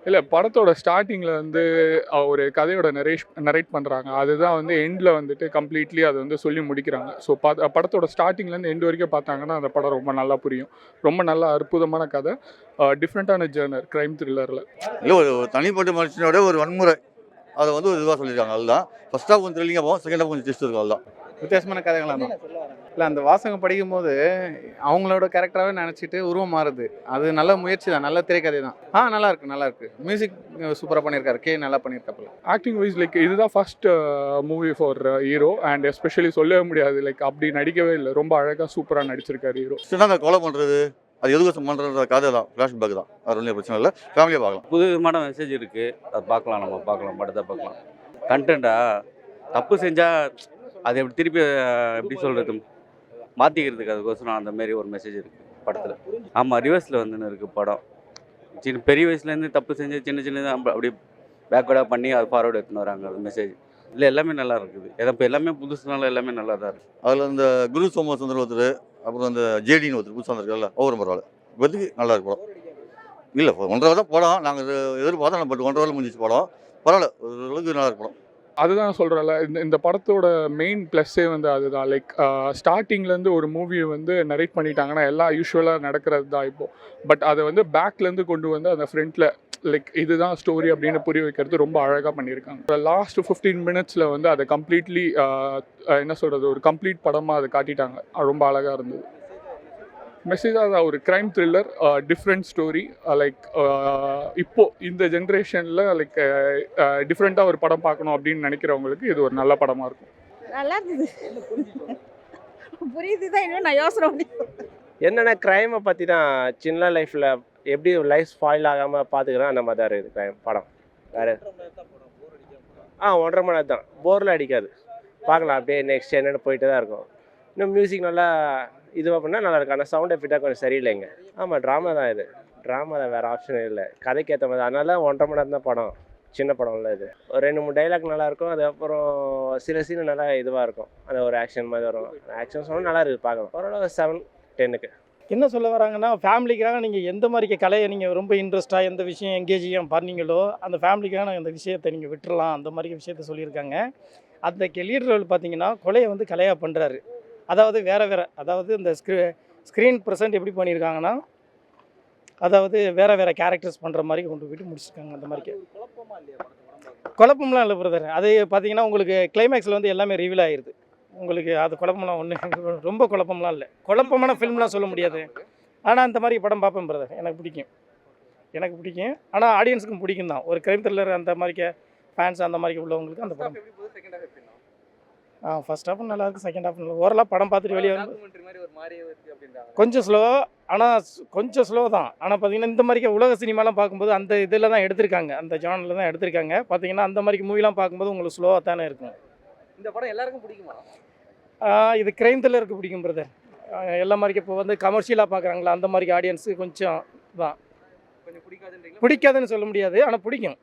இல்லை படத்தோட ஸ்டார்டிங்கில் வந்து ஒரு கதையோட நரேட் பண்ணுறாங்க. அதுதான் வந்து எண்டில் வந்துட்டு கம்ப்ளீட்லி அதை வந்து சொல்லி முடிக்கிறாங்க. ஸோ படத்தோட ஸ்டார்டிங்லேருந்து எண்டு வரைக்கும் பார்த்தாங்கன்னா அந்த படம் ரொம்ப நல்லா புரியும். ரொம்ப நல்ல அற்புதமான கதை, டிஃப்ரெண்ட்டான ஜேர்னர் க்ரைம் த்ரில்லரில். இல்லை ஒரு தனிப்பட்ட மனுஷனோட ஒரு வன்முறை அதை வந்து ஒரு இதுவாக சொல்லியிருக்காங்க. அதுதான் ஃபர்ஸ்ட் ஹாஃப் கொஞ்சம் த்ரில்லிங்காக போகும், செகண்ட் ஹாஃப் கொஞ்சம் ட்விஸ்ட் இருக்கும். அதுதான் வித்தியாசமான கதைகளாக தான். இல்லை அந்த வாசகம் படிக்கும்போது அவங்களோட கேரக்டராகவே நினச்சிட்டு உருவம் மாறுது. அது நல்ல முயற்சி தான், நல்ல திரைக்கதை தான். நல்லா இருக்கு. மியூசிக் சூப்பராக பண்ணியிருக்காரு, நல்லா பண்ணியிருக்காப்புல. ஆக்டிங் வைஸ் லைக் இதுதான் first movie for hero and especially சொல்லவே முடியாது, லைக் அப்படி நடிக்கவே இல்லை. ரொம்ப அழகாக சூப்பராக நடிச்சிருக்காரு ஹீரோ. அந்த கொலை பண்ணுறது அது எதுக்கு பண்ணுற கதை தான், ஃப்ளாஷ்பேக் தான். அது ஒன்றும் பிரச்சனை இல்லை, ஃபேமிலியாக பார்க்கலாம். புதுவிதமான மெசேஜ் இருக்குது, அது பார்க்கலாம். நம்ம படத்தை பார்க்கலாம். கண்டென்ட்டா தப்பு செஞ்சால் அது எப்படி திருப்பி எப்படி சொல்கிறது மாற்றிக்கிறதுக்கு அதுக்கோசரம் அந்த மாதிரி ஒரு மெசேஜ் இருக்குது படத்தில். ஆமாம், ரிவர்ஸில் வந்துன்னு இருக்குது படம். பெரிய வயசுலேருந்து தப்பு செஞ்சு சின்ன அப்படி பேக்வேர்டாக பண்ணி அது ஃபார்வர்டு எடுத்துன்னு வராங்க அது மெசேஜ். இல்லை எல்லாமே நல்லா இருக்குது. இப்போ எல்லாமே புதுசுனால எல்லாமே நல்லா தான் இருக்குது. அதில் அந்த குரு சோமசுந்தர் ஒருத்தர், அப்புறம் அந்த ஜேடின்னு ஒருத்தர் புதுசாக இருக்கார்ல, ஒவ்வொரு பரவாயில்ல. இப்போதைக்கு நல்லா இருக்கு படம். இல்லை 1.5 தான் படம், நாங்கள் எதிர்பார்த்தோம். பட் 1.5 முடிஞ்சிச்சு படம். பரவாயில்ல, ஓரளவுக்கு நல்லா இருக்கு படம். அதுதான் சொல்கிறேன்ல, இந்த படத்தோட மெயின் ப்ளஸ்ஸே வந்து அதுதான். லைக் ஸ்டார்டிங்லேருந்து ஒரு மூவியை வந்து நரேட் பண்ணிட்டாங்கன்னா எல்லாம் யூஸ்வலாக நடக்கிறது தான் இப்போது. பட் அதை வந்து பேக்லேருந்து கொண்டு வந்து அந்த ஃப்ரண்ட்டில் லைக் இதுதான் ஸ்டோரி அப்படின்னு புரிய வைக்கிறது ரொம்ப அழகாக பண்ணியிருக்காங்க. லாஸ்ட் 15 மினிட்ஸில் வந்து அதை கம்ப்ளீட்லி என்ன சொல்கிறது, ஒரு கம்ப்ளீட் படமாக அதை காட்டிட்டாங்க. ரொம்ப அழகாக இருந்தது. மெசேஜாக தான் ஒரு crime thriller, different story. Like இப்போது இந்த ஜென்ரேஷனில் லைக் டிஃப்ரெண்ட்டாக ஒரு படம் பார்க்கணும் அப்படின்னு நினைக்கிறவங்களுக்கு இது ஒரு நல்ல படமாக இருக்கும். நல்லா இருந்தது. புரியுது தான், இன்னும் நான் யோசனை பண்ணி என்னென்ன க்ரைமை பற்றி தான் சின்ன லைஃப்பில் எப்படி லைஃப் ஸ்பாயில் ஆகாமல் பார்த்துக்கிறேன் அந்த மாதிரி தான் இருக்குது க்ரைம் படம். வேறு 1.5 மணி நேரம் தான், போரில் அடிக்காது, பார்க்கலாம். அப்படியே நெக்ஸ்ட் என்னென்னு போயிட்டு தான் இருக்கும். இன்னும் மியூசிக் நல்லா இதுவாக பண்ணால் நல்லாயிருக்கும். ஆனால் சவுண்ட் எஃபெக்டாக கொஞ்சம் சரியில்லைங்க. ஆமாம், ட்ராமா தான். இது ட்ராமா தான், வேறு ஆப்ஷனே இல்லை. கதைக்கு ஏற்ற மாதிரி. அதனால 1.5 மணி நேரம் தான் படம். சின்ன படம்ல இது. ஒரு 2-3 டைலாக் நல்லாயிருக்கும். அதுக்கப்புறம் சில சீன் நல்லா இதுவாக இருக்கும். அந்த ஒரு ஆக்ஷன் மாதிரி வரும். ஆக்ஷன் சொன்னால் நல்லா இருக்குது, பார்க்கலாம். பரவாயில்ல, 7-10க்கு. என்ன சொல்ல வராங்கன்னா, ஃபேமிலிக்காக நீங்கள் எந்த மாதிரி கலையை நீங்கள் ரொம்ப இன்ட்ரெஸ்ட்டாக எந்த விஷயம் எங்கேஜியாக பண்ணீங்களோ அந்த ஃபேமிலிக்காக அந்த விஷயத்தை நீங்கள் விட்டுறலாம், அந்த மாதிரி விஷயத்த சொல்லியிருக்காங்க. அந்த லீடர் ரோல் பார்த்தீங்கன்னா கொலையை வந்து கலையாக பண்ணுறாரு. அதாவது வேறு அதாவது இந்த ஸ்க்ரீன் ப்ரெசென்ட் எப்படி பண்ணியிருக்காங்கன்னா, அதாவது வேறு கேரக்டர்ஸ் பண்ணுற மாதிரி கொண்டு போய்ட்டு முடிச்சிருக்காங்க. அந்த மாதிரி குழப்பம்லாம் இல்லை பிரதர். அது பார்த்தீங்கன்னா உங்களுக்கு கிளைமேக்ஸில் வந்து எல்லாமே ரிவீல் ஆகிடுது. உங்களுக்கு அது குழப்பம்லாம் ரொம்ப குழப்பம்லாம் இல்லை. குழப்பமான ஃபிலிம்லாம் சொல்ல முடியாது. ஆனால் அந்த மாதிரி படம் பார்ப்பேன் பிரதர். எனக்கு பிடிக்கும். ஆனால் ஆடியன்ஸுக்கும் பிடிக்கும் தான். ஒரு க்ரைம் த்ரில்லர் அந்த மாதிரி ஃபேன்ஸ் அந்த மாதிரி உள்ளவங்களுக்கு அந்த படம். ஃபர்ஸ்ட் ஹாஃப் நல்லா இருக்குது, செகண்ட் ஹாஃப் நல்லா. ஓரளவு படம் பார்த்துட்டு வெளியே வந்து கொஞ்சம் ஸ்லோ. ஆனால் கொஞ்சம் ஸ்லோ தான். ஆனால் பார்த்தீங்கன்னா இந்த மாதிரி உலக சினிமாலாம் பார்க்கும்போது அந்த இதில் தான் எடுத்திருக்காங்க, அந்த ஜானரில் தான் எடுத்திருக்காங்க. பார்த்தீங்கன்னா அந்த மாதிரி மூவிலாம் பார்க்கும்போது உங்களுக்கு ஸ்லோவாக தானே இருக்கும். இந்த படம் எல்லாருக்கும் பிடிக்குமா? இது க்ரைம் த்ரில்லருக்கு பிடிக்கும் பிரதர். எல்லா மாதிரி இப்போ வந்து கமர்ஷியலாக பார்க்குறாங்களா அந்த மாதிரி ஆடியன்ஸு கொஞ்சம் தான். கொஞ்சம் பிடிக்காதுன்னு பிடிக்காதுன்னு சொல்ல முடியாது, ஆனால் பிடிக்கும்.